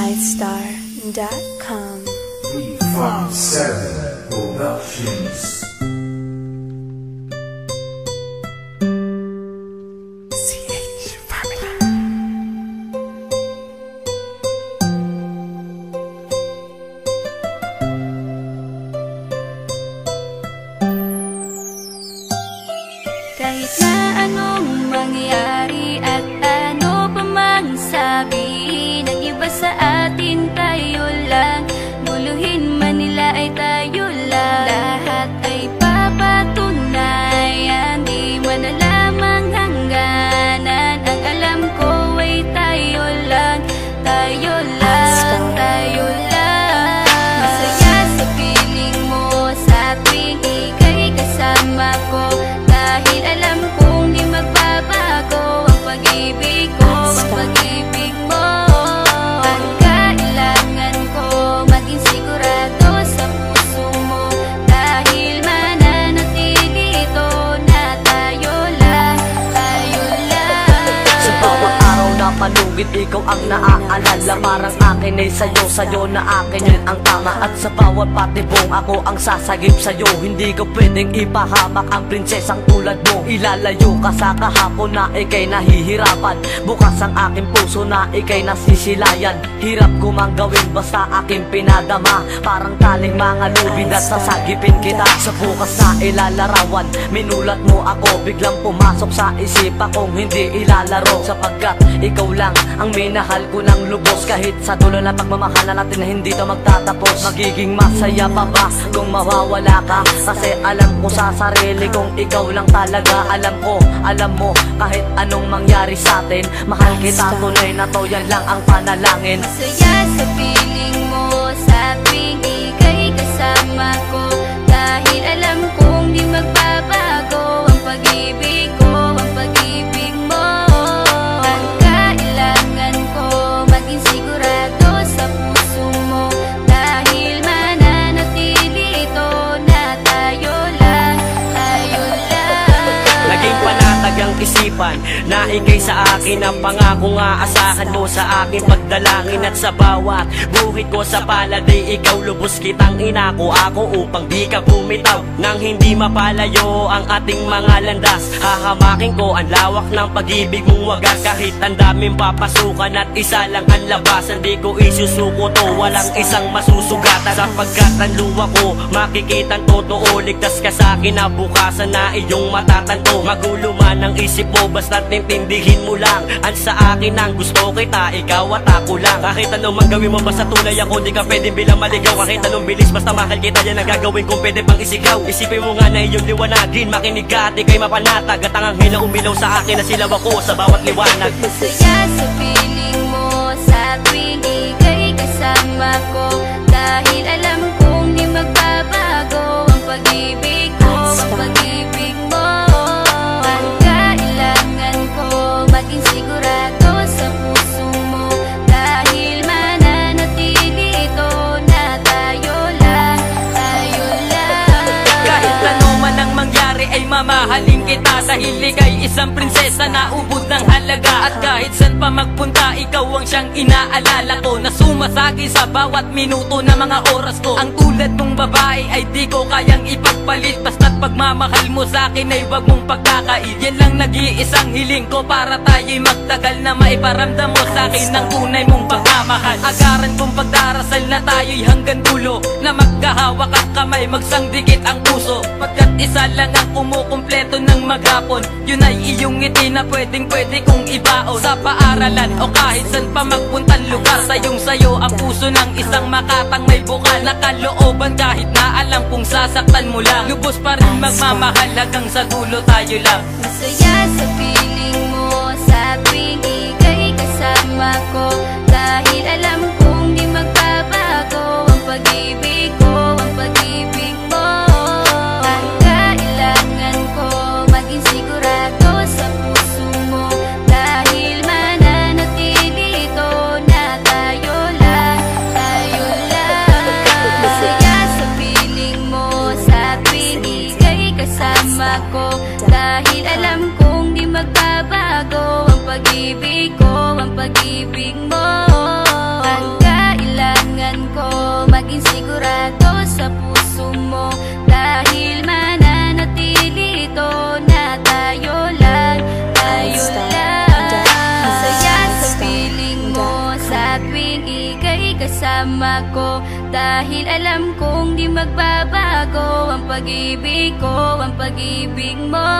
iStar.com. 357 Productions. Kahit na anong mangyari at ano pa mang sabi ng iba sa atin, tayo lang. Guluhin man nila ay tayo lang. Lahat ay papatunayan, di man alamang hangganan. Ang alam ko ay tayo lang, tayo lang, tayo lang. Masaya sa piling mo sa tuwing ika'y kasama ko, dahil alam kong di magbabago ang pag-ibig ko, ang pag-ibig mo. Ang kailangan ko maging sigurado sa puso mo, dahil mananatili ito na tayo lang, tayo lang. Sa bawat araw na palugit, ikaw ang naaalala. Parang akin ay sa'yo, sa'yo na akin yun ang tama. At sa bawat patibong, ako ang sasagip sa'yo. Hindi ko pwedeng ipahamak ang prinsesang tulad mo. Ilalayo ka sa kahapon na ika'y nahihirapan. Bukas ang aking puso na ika'y nasisilayan. Hirap ko mang gawin basta aking pinadama. Parang taling mga lubid at sasagipin kita. Sa bukas na ilalarawan, minulat mo ako. Biglang pumasok sa isipa kong hindi ilalaro. Sapagkat ikaw lang ang minahal ko ng lubos. Kahit sa dulo na pagmamahalan natin na hindi to magtatapos. Magiging masaya pa ba kung mawawala ka? Kasi alam ko sa sarili kong ikaw lang talaga. Alam ko, alam mo, kahit anong mangyari sa atin, mahal kita tunay na to, yan lang ang panalangin. Masaya sa piling mo sa tuwing ika'y kasama ko, dahil alam kong di magbabago ang pag-ibig ko, ang pag-ibig mo. Ang kailangan ko maging sigurado sa puso mo, dahil mananatili ito na tayo lang, tayo lang. Naging panatag ang isipan na ikay sa akin ang pangako nga asahan mo sa aking pagdalangin. At sa bawat buhit ko sa palad ay ikaw lubos kitang inako ako upang di ka bumitaw. Nang hindi mapalayo ang ating mga landas, hahamakin ko ang lawak ng pag-ibig mong wagas. Kahit ang daming papasukan at isa lang ang labasan, di ko isusuko to, walang isang masusugatan. Sapagkat ang luwa ko makikitang totoo, ligtas ka sa akin na bukasan na iyong matatanto. Magulo man ang isip mo, basta't intindihin mo lang ang sa akin ang gusto kita, ikaw at ako lang. Kahit anong mang gawin mo, basta tunay ako, di ka pwedeng bilang maligaw. Kahit anong bilis, basta mahal kita, yan ang gagawin kung pwede pang isigaw. Isipin mo nga na iyong liwanagin, makinig ka at ika'y mapanatag. At ang anghel na umilaw sa akin na silaw ako sa bawat liwanag. Masaya sa piling mo sa tuwing ika'y kasama ko, dahil alam kong di magbabago ang pag-ibig ko, ang pag-ibig mo. Ang kailangan ko maging sigurado sa puso mo, dahil mananatili ito na tayo lang, tayo lang. Kahit ano man ang mangyari ay mamahalin kita, dahil ika'y isang prinsesa na ubod ng halaga. At kahit saan pa magpunta, ikaw ang siyang inaalala ko, na sumasagi sa bawat minuto na mga oras ko. Ang tulad mong babae ay di ko kayang ipagpalit, basta't pagmamahal mo sa akin ay wag mong pagkakait. Yan lang nag-iisang hiling ko para tayo'y magtagal, na maiparamdam mo sa akin ng tunay mong pagmamahal. Agaran kong pagdarasal na tayo'y hanggang dulo, na magkahawak ang kamay, magsangdikit ang puso. Pagkat isa lang ang kumukumpleto ng maghapon, yun ay iyong ngiti na pwedeng pwede kong ibaon. Sa paaralan o kahit saan pa magpuntang lugar, sayong sayo ang puso ng isang makatang may bukal na kalooban. Kahit na alam kung sasaktan mo lang, lubos pa rin magmamahal hanggang sa dulo tayo lang. Masaya sa piling mo sa tuwing ika'y kasama ko, dahil alam kong di magbabago ang pag-ibig ko, ang pag-ibig mo. Ang kailangan ko maging sigurado sa puso mo, dahil mananatili ito na tayo lang, tayo lang. Masaya sa piling mo sa tuwing ika'y kasama ko, dahil alam kong di magbabago ang pag-ibig ko, ang pag-ibig mo. Ang kasama ko, dahil alam kong di magbabago ang pag-ibig ko, ang pag-ibig mo.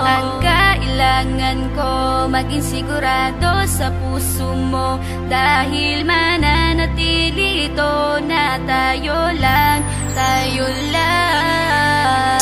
Ang kailangan ko, maging sigurado sa puso mo, dahil mananatili ito na tayo lang, tayo lang.